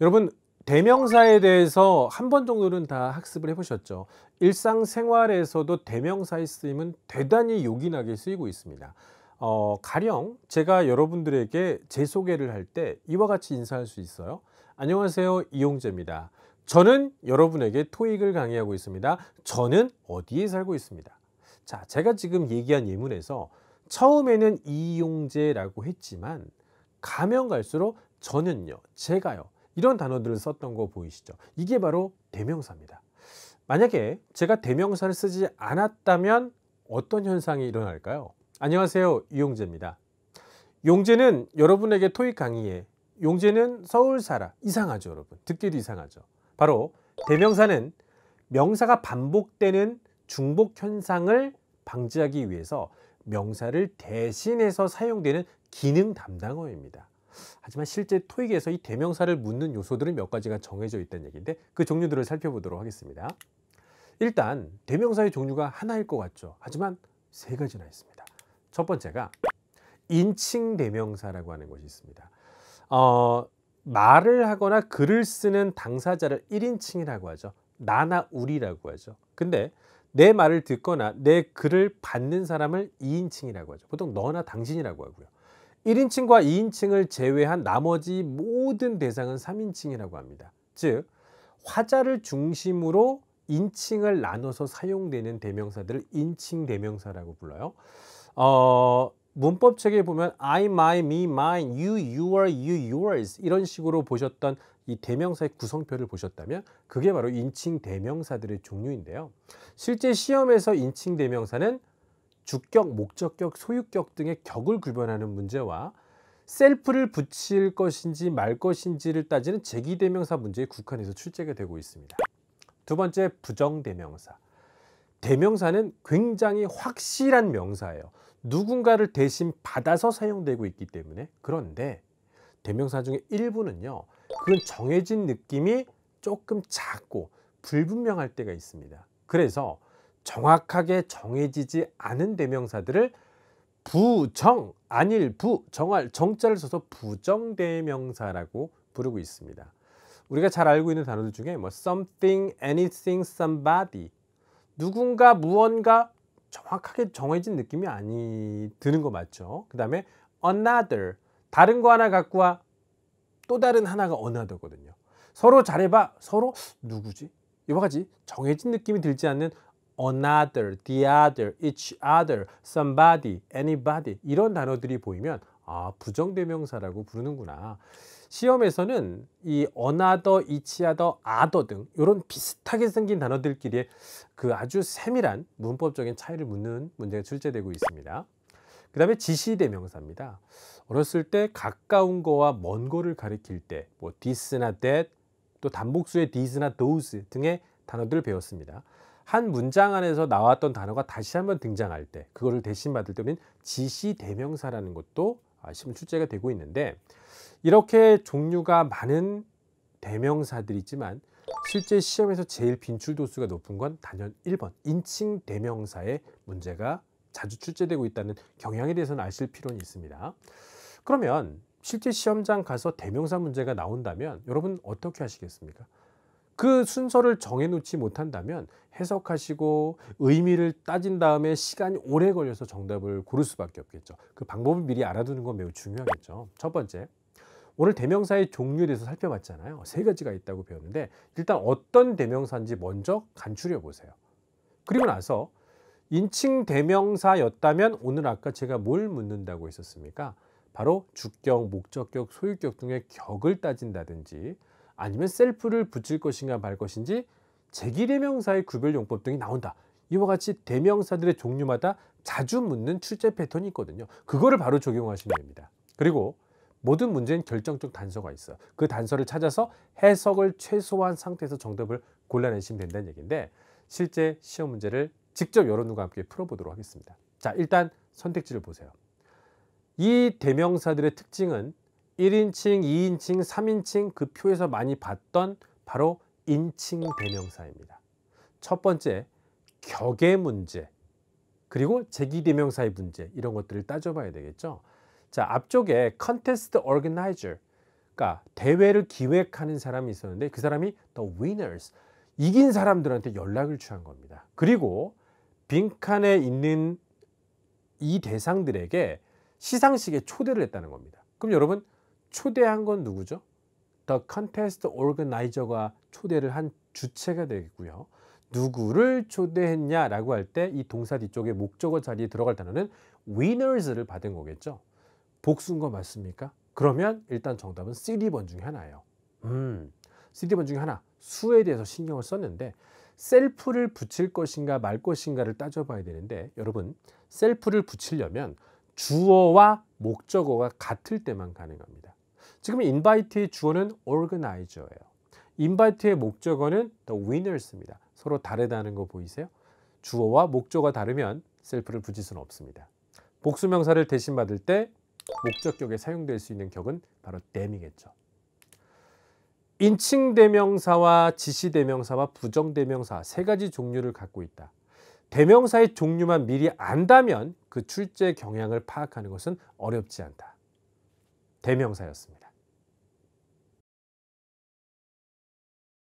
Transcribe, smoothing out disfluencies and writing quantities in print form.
여러분, 대명사에 대해서 한 번 정도는 다 학습을 해보셨죠? 일상생활에서도 대명사의 쓰임은 대단히 요긴하게 쓰이고 있습니다. 가령 제가 여러분들에게 제 소개를 할 때 이와 같이 인사할 수 있어요. 안녕하세요, 이용재입니다. 저는 여러분에게 토익을 강의하고 있습니다. 저는 어디에 살고 있습니다. 자, 제가 지금 얘기한 예문에서 처음에는 이용재라고 했지만 가면 갈수록 저는요, 제가요, 이런 단어들을 썼던 거 보이시죠? 이게 바로 대명사입니다. 만약에 제가 대명사를 쓰지 않았다면 어떤 현상이 일어날까요? 안녕하세요, 이용재입니다. 용재는 여러분에게 토익 강의에 용재는 서울 살아. 이상하죠, 여러분. 듣기도 이상하죠. 바로 대명사는 명사가 반복되는 중복 현상을 방지하기 위해서 명사를 대신해서 사용되는 기능 담당어입니다. 하지만 실제 토익에서 이 대명사를 묻는 요소들은 몇 가지가 정해져 있다는 얘기인데 그 종류들을 살펴보도록 하겠습니다. 일단 대명사의 종류가 하나일 것 같죠. 하지만 세 가지나 있습니다. 첫 번째가 인칭 대명사라고 하는 것이 있습니다. 말을 하거나 글을 쓰는 당사자를 1인칭이라고 하죠. 나나 우리라고 하죠. 근데 내 말을 듣거나 내 글을 받는 사람을 2인칭이라고 하죠. 보통 너나 당신이라고 하고요. 1인칭과 2인칭을 제외한 나머지 모든 대상은 3인칭이라고 합니다. 즉, 화자를 중심으로 인칭을 나눠서 사용되는 대명사들을 인칭 대명사라고 불러요. 문법책에 보면 I, my, me, mine, you, your, you, yours 이런 식으로 보셨던 이 대명사의 구성표를 보셨다면 그게 바로 인칭 대명사들의 종류인데요. 실제 시험에서 인칭 대명사는 주격, 목적격, 소유격 등의 격을 구별하는 문제와 셀프를 붙일 것인지 말 것인지를 따지는 제기대명사 문제에 국한해서 출제가 되고 있습니다. 두 번째, 부정대명사. 대명사는 굉장히 확실한 명사예요. 누군가를 대신 받아서 사용되고 있기 때문에. 그런데 대명사 중에 일부는요, 그건 정해진 느낌이 조금 작고 불분명할 때가 있습니다. 그래서 정확하게 정해지지 않은 대명사들을 부정, 안일, 부, 정할, 정자를 써서 부정대명사라고 부르고 있습니다. 우리가 잘 알고 있는 단어들 중에 뭐 something, anything, somebody, 누군가, 무언가 정확하게 정해진 느낌이 아니 드는 거 맞죠? 그 다음에 another, 다른 거 하나 갖고 와, 또 다른 하나가 another거든요. 서로 잘해봐, 서로 누구지? 이와 같이 정해진 느낌이 들지 않는 another, the other, each other, somebody, anybody 이런 단어들이 보이면 부정대명사라고 부르는구나. 시험에서는 이 another, each other, other 등 이런 비슷하게 생긴 단어들끼리의 그 아주 세밀한 문법적인 차이를 묻는 문제가 출제되고 있습니다. 그 다음에 지시대명사입니다. 어렸을 때 가까운 거와 먼 거를 가리킬 때 뭐 this나 that, 또 단복수의 thes나 those 등의 단어들을 배웠습니다. 한 문장 안에서 나왔던 단어가 다시 한번 등장할 때 그거를 대신 받을 때 우리는 지시대명사라는 것도 시험 출제가 되고 있는데, 이렇게 종류가 많은 대명사들이 있지만 실제 시험에서 제일 빈출도수가 높은 건 단연 1번 인칭 대명사의 문제가 자주 출제되고 있다는 경향에 대해서는 아실 필요는 있습니다. 그러면 실제 시험장 가서 대명사 문제가 나온다면 여러분 어떻게 하시겠습니까? 그 순서를 정해놓지 못한다면 해석하시고 의미를 따진 다음에 시간이 오래 걸려서 정답을 고를 수밖에 없겠죠. 그 방법을 미리 알아두는 건 매우 중요하겠죠. 첫 번째, 오늘 대명사의 종류에 대해서 살펴봤잖아요. 세 가지가 있다고 배웠는데 일단 어떤 대명사인지 먼저 간추려 보세요. 그리고 나서 인칭 대명사였다면 오늘 아까 제가 뭘 묻는다고 했었습니까? 바로 주격, 목적격, 소유격 등의 격을 따진다든지 아니면 셀프를 붙일 것인가 말 것인지 제기대명사의 구별용법 등이 나온다. 이와 같이 대명사들의 종류마다 자주 묻는 출제 패턴이 있거든요. 그거를 바로 적용하시면 됩니다. 그리고 모든 문제는 결정적 단서가 있어요. 그 단서를 찾아서 해석을 최소화한 상태에서 정답을 골라내시면 된다는 얘기인데, 실제 시험 문제를 직접 여러분과 함께 풀어보도록 하겠습니다. 자, 일단 선택지를 보세요. 이 대명사들의 특징은 1인칭, 2인칭, 3인칭 그 표에서 많이 봤던 바로 인칭 대명사입니다. 첫 번째, 격의 문제, 그리고 제기대명사의 문제, 이런 것들을 따져봐야 되겠죠. 자, 앞쪽에 contest organizer, 그러니까 대회를 기획하는 사람이 있었는데 그 사람이 the winners, 이긴 사람들한테 연락을 취한 겁니다. 그리고 빈칸에 있는 이 대상들에게 시상식에 초대를 했다는 겁니다. 그럼 여러분, 초대한 건 누구죠? The contest organizer가 초대를 한 주체가 되겠고요. 누구를 초대했냐라고 할 때 이 동사 뒤쪽에 목적어 자리에 들어갈 단어는 winners를 받은 거겠죠. 복수인 거 맞습니까? 그러면 일단 정답은 C번 중에 하나예요. C번 중에 하나, 수에 대해서 신경을 썼는데 셀프를 붙일 것인가 말 것인가를 따져봐야 되는데, 여러분, 셀프를 붙이려면 주어와 목적어가 같을 때만 가능합니다. 지금 invite의 주어는 organizer예요. invite의 목적어는 the winners입니다. 서로 다르다는 거 보이세요? 주어와 목적어가 다르면 셀프를 붙일 수는 없습니다. 복수명사를 대신 받을 때 목적격에 사용될 수 있는 격은 바로 them이겠죠. 인칭대명사와 지시대명사와 부정대명사 세 가지 종류를 갖고 있다. 대명사의 종류만 미리 안다면 그 출제 경향을 파악하는 것은 어렵지 않다. 대명사였습니다.